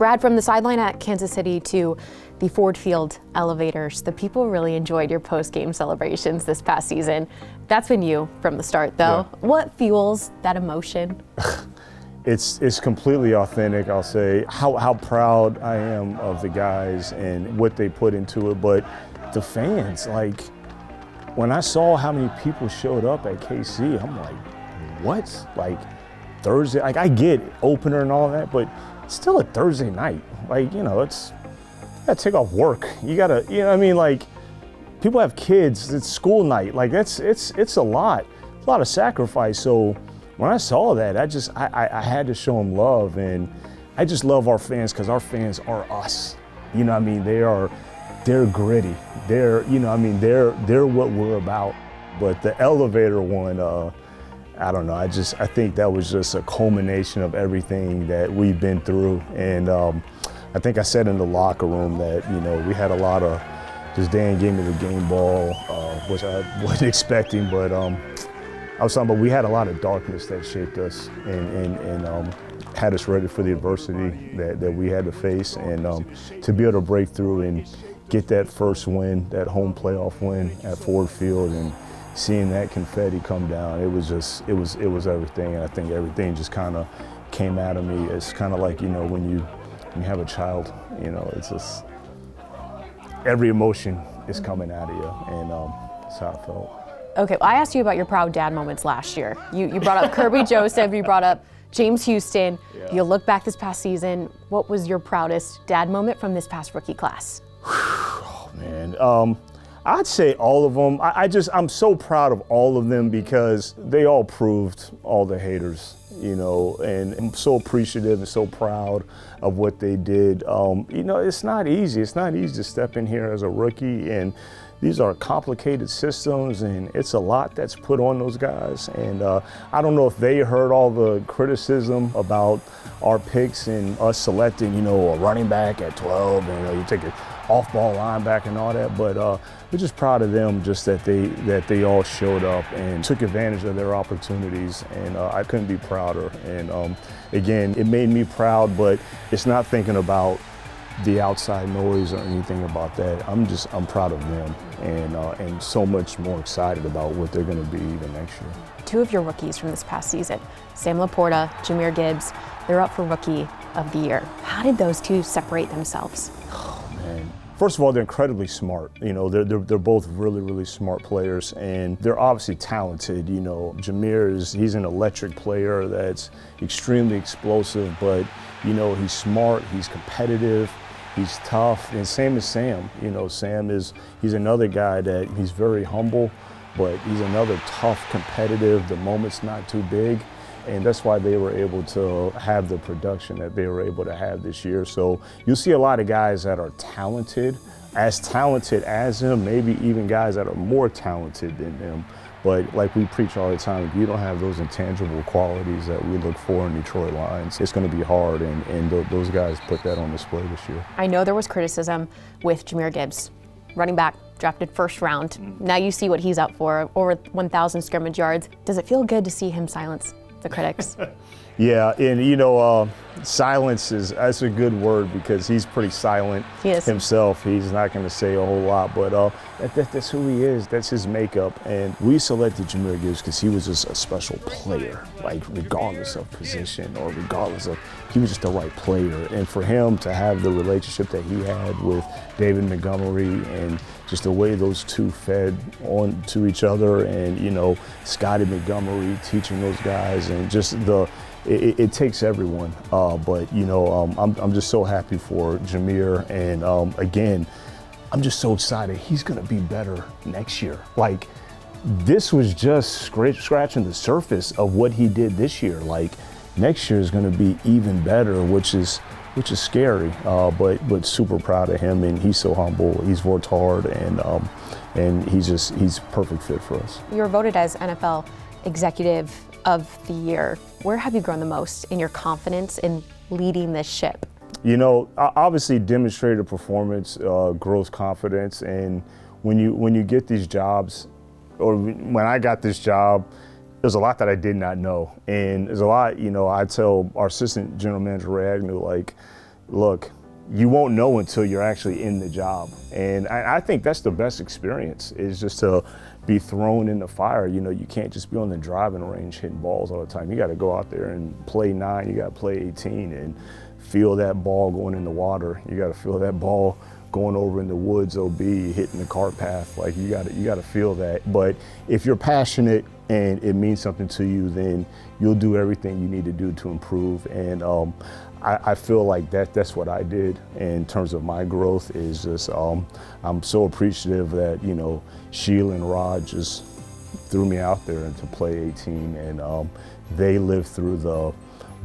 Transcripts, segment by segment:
Brad, from the sideline at Kansas City to the Ford Field elevators, the people really enjoyed your post-game celebrations this past season. That's been you from the start, though. Yeah. What fuels that emotion? It's completely authentic, I'll say. How proud I am of the guys and what they put into it, but the fans, like, when I saw how many people showed up at KC, I'm like, what? Like, Thursday, like, I get opener and all that, but it's still a Thursday night. Like, you know, you gotta take off work. You gotta, you know what I mean? Like, people have kids, it's school night. Like, it's a lot of sacrifice. So when I saw that, I had to show them love, and I just love our fans because our fans are us. You know what I mean? They're gritty. They're what we're about. But the elevator one, I don't know. I think that was just a culmination of everything that we've been through. And I think I said in the locker room that, you know, we had a lot of, just Dan gave me the game ball, which I wasn't expecting, but I was talking about we had a lot of darkness that shaped us and had us ready for the adversity that we had to face. And to be able to break through and get that first win, that home playoff win at Ford Field, and seeing that confetti come down, it was everything. And I think everything just kind of came out of me. It's kind of like, you know, when you have a child, you know, it's just every emotion is coming out of you, and that's how I felt. Okay, well, I asked you about your proud dad moments last year. You brought up Kirby Joseph, you brought up James Houston. Yeah. You look back this past season, what was your proudest dad moment from this past rookie class? Oh, man. I'd say all of them. I'm so proud of all of them because they all proved all the haters, you know, and I'm so appreciative and so proud of what they did. You know, it's not easy. It's not easy to step in here as a rookie, and these are complicated systems, and it's a lot that's put on those guys. And I don't know if they heard all the criticism about our picks and us selecting, you know, a running back at 12, and, you know, you take an off-ball linebacker and all that, but we're just proud of them, just that they all showed up and took advantage of their opportunities, and I couldn't be prouder. And again, it made me proud, but it's not thinking about the outside noise or anything about that. I'm proud of them, and so much more excited about what they're going to be even next year. Two of your rookies from this past season, Sam Laporta, Jahmyr Gibbs, they're up for Rookie of the Year. How did those two separate themselves? Oh, man. First of all, they're incredibly smart. You know, they're both really, really smart players, and they're obviously talented. You know, Jahmyr he's an electric player that's extremely explosive, but, you know, he's smart, he's competitive, he's tough, and same as Sam. You know, he's another guy that he's very humble, but he's another tough, competitive. The moment's not too big, and that's why they were able to have the production that they were able to have this year. So you'll see a lot of guys that are talented as him, maybe even guys that are more talented than him. But like we preach all the time, if you don't have those intangible qualities that we look for in Detroit Lions, it's going to be hard, and those guys put that on display this year. I know there was criticism with Jahmyr Gibbs, running back, drafted first round. Now you see what he's up for, over 1,000 scrimmage yards. Does it feel good to see him silence the critics? Yeah, and you know, silence that's a good word because he's pretty silent himself. He's not going to say a whole lot, but that's who he is. That's his makeup. And we selected Jahmyr Gibbs because he was just a special player, like regardless of position or regardless of, he was just the right player. And for him to have the relationship that he had with David Montgomery, and just the way those two fed on to each other, and, you know, Scotty Montgomery teaching those guys, and just it takes everyone, but, you know, I'm just so happy for Jahmyr, and again, I'm just so excited. He's going to be better next year. Like, this was just scratching the surface of what he did this year. Like, next year is going to be even better, which is scary, but super proud of him, and he's so humble. He's worked hard, and he's perfect fit for us. You were voted as NFL Executive of the Year. Where have you grown the most in your confidence in leading this ship? You know, obviously demonstrated performance grows confidence, and when you get these jobs, or when I got this job, there's a lot that I did not know, and there's a lot, you know, I tell our assistant general manager Ray Agnew, like, look, you won't know until you're actually in the job. And I think that's the best experience, is just to be thrown in the fire. You know, you can't just be on the driving range hitting balls all the time. You got to go out there and play 9, you got to play 18 and feel that ball going in the water. You got to feel that ball going over in the woods, OB, hitting the cart path. Like, you got to feel that. But if you're passionate and it means something to you, then you'll do everything you need to do to improve. And I feel like that's what I did in terms of my growth. Is just I'm so appreciative that, you know, Sheila and Rod just threw me out there to play 18, and they lived through the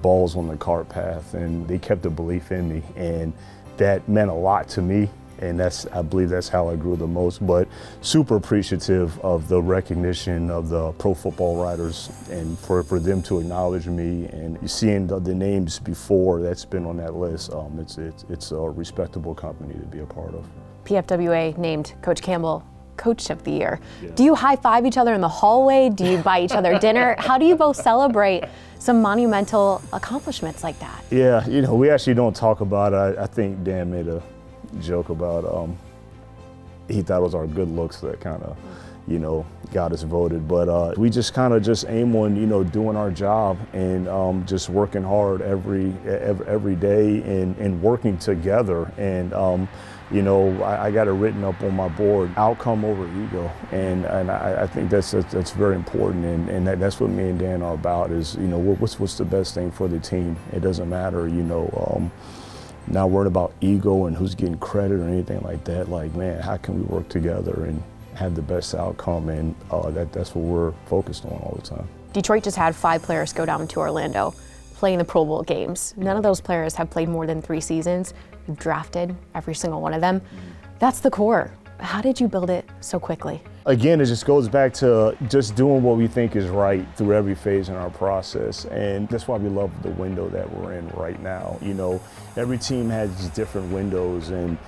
balls on the cart path, and they kept the belief in me, and that meant a lot to me. And I believe that's how I grew the most. But super appreciative of the recognition of the Pro Football Writers, and for them to acknowledge me, and seeing the names before that's been on that list. It's a respectable company to be a part of. PFWA named Coach Campbell Coach of the Year. Yeah. Do you high-five each other in the hallway? Do you buy each other dinner? How do you both celebrate some monumental accomplishments like that? Yeah, you know, we actually don't talk about it. I think Dan made a joke about he thought it was our good looks that kind of, you know, got us voted. But we just kind of just aim on, you know, doing our job, and just working hard every day, and working together. And you know, I got it written up on my board: outcome over ego, and I think that's very important, and that's what me and Dan are about. Is, you know, what's the best thing for the team? It doesn't matter, you know. Not worried about ego and who's getting credit or anything like that. Like, man, how can we work together and have the best outcome? And that's what we're focused on all the time. Detroit just had 5 players go down to Orlando, playing the Pro Bowl games. None of those players have played more than 3 seasons. You've drafted every single one of them. That's the core. How did you build it so quickly? Again, it just goes back to just doing what we think is right through every phase in our process. And that's why we love the window that we're in right now. You know, every team has different windows, and,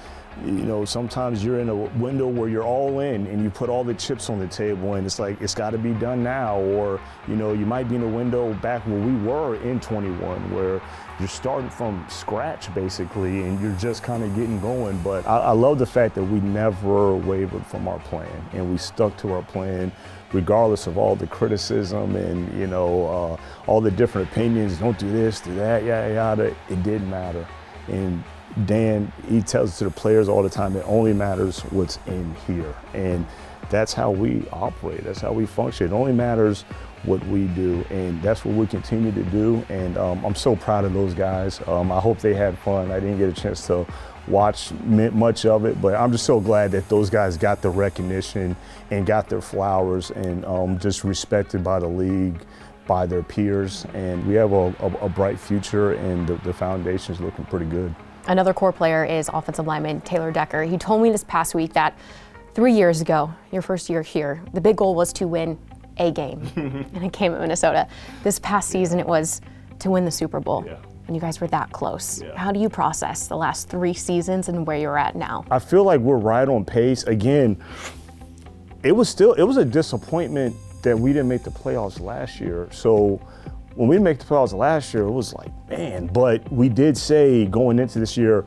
you know, sometimes you're in a window where you're all in and you put all the chips on the table, and it's like, it's got to be done now. Or, you know, you might be in a window back where we were in 21, where you're starting from scratch basically, and you're just kind of getting going. But I love the fact that we never wavered from our plan, and we stuck to our plan regardless of all the criticism and, you know, all the different opinions. Don't do this, do that, yada yada. It didn't matter. And Dan, he tells it to the players all the time, it only matters what's in here. And that's how we operate, that's how we function. It only matters what we do, and that's what we continue to do. And I'm so proud of those guys. I hope they had fun. I didn't get a chance to watch much of it, but I'm just so glad that those guys got the recognition and got their flowers, and just respected by the league, by their peers. And we have a bright future, and the foundation's looking pretty good. Another core player is offensive lineman Taylor Decker. He told me this past week that 3 years ago, your first year here, the big goal was to win a game, and it came at Minnesota. This past season, it was to win the Super Bowl, and you guys were that close. How do you process the last 3 seasons and where you're at now? I feel like we're right on pace. Again, it was a disappointment that we didn't make the playoffs last year. So when we didn't make the playoffs last year, it was like, man, but we did say going into this year,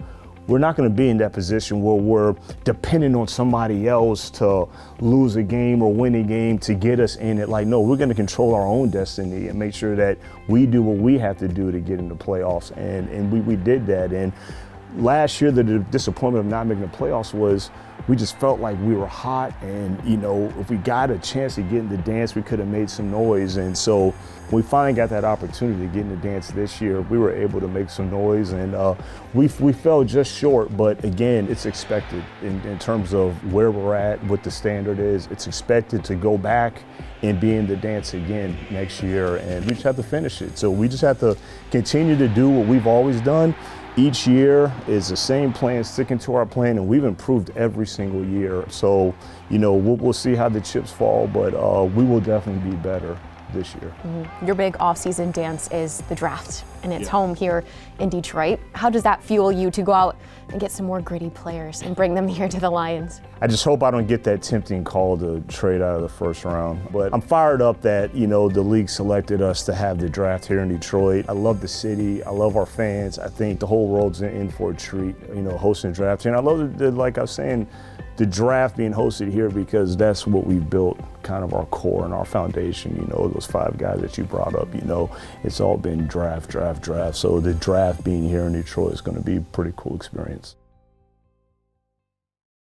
we're not going to be in that position where we're depending on somebody else to lose a game or win a game to get us in it. Like, no, we're going to control our own destiny and make sure that we do what we have to do to get into the playoffs. And we did that. And last year, the disappointment of not making the playoffs was we just felt like we were hot, and, you know, if we got a chance to get in the dance, we could have made some noise. And so when we finally got that opportunity to get in the dance this year, we were able to make some noise, and we fell just short. But again, it's expected in terms of where we're at, what the standard is. It's expected to go back and be in the dance again next year, and we just have to finish it. So we just have to continue to do what we've always done. Each year is the same plan, sticking to our plan, and we've improved every single year. So, you know, we'll see how the chips fall, but we will definitely be better this year. Your big off-season dance is the draft, and it's home here in Detroit. How does that fuel you to go out and get some more gritty players and bring them here to the Lions? I just hope I don't get that tempting call to trade out of the first round. But I'm fired up that, you know, the league selected us to have the draft here in Detroit. I love the city. I love our fans. I think the whole world's in for a treat, you know, hosting the draft. And I love, like I was saying, the draft being hosted here because that's what we built, kind of our core and our foundation. You know, those 5 guys that you brought up, you know, it's all been draft. So the draft being here in Detroit is going to be a pretty cool experience.